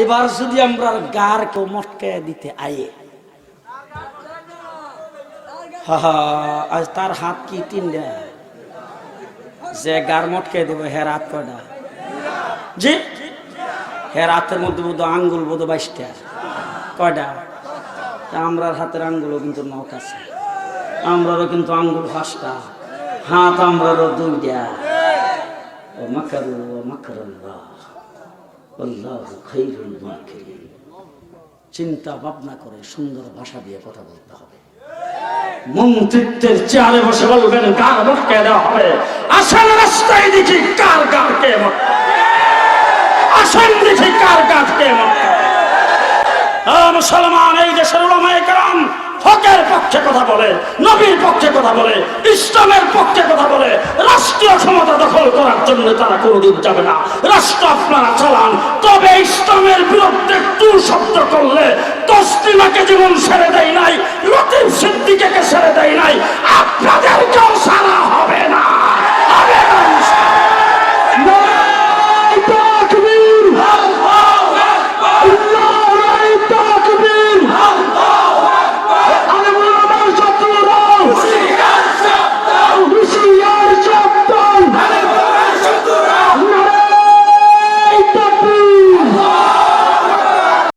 এবার যদি আমরা গার কেউ মটকে দিতে আয়ে, আজ তার হাত কি তিনটা, যে গার মটকে দেবো হের হাত কয়টা? জি, হের হাতের মধ্যে বোধ আঙ্গুল বোধ 22টা, কয়টা? আমরার হাতের আঙ্গুলও কিন্তু 9 আছে, আমরারও কিন্তু আঙ্গুল 5টা, হাত আমরারও 2টা। ও মাকারু ওয়া মাকারাল্লাহ আল্লাহু খায়রুল মাকিরিন। চিন্তা ভাবনা করে সুন্দর ভাষা দিয়ে কথা বলতে হবে। মন্ত্রিত্বের চেয়ারে বসে বলবেন কার মটকে দেওয়া হবে, আসেন রাস্তায় দেখি কার গার কে মটকে, আসেন দেখি কার গার কে মটকে। মুসলমান, এই দেশের উলামায়ে কেরাম হকের পক্ষে কথা বলে, নবীর পক্ষে কথা বলে, ইসলামের পক্ষে কথা বলে। রাষ্ট্রীয় ক্ষমতা দখল করার জন্য তারা কোনোদিন যাবে না। রাষ্ট্র আপনারা চালান, তবে ইসলামের বিরুদ্ধে টু শব্দ করলে তসলিমাকে যেমন ছেড়ে দেয় নাই, লতিফ সিদ্দিকীকে ছেড়ে দেয় নাই,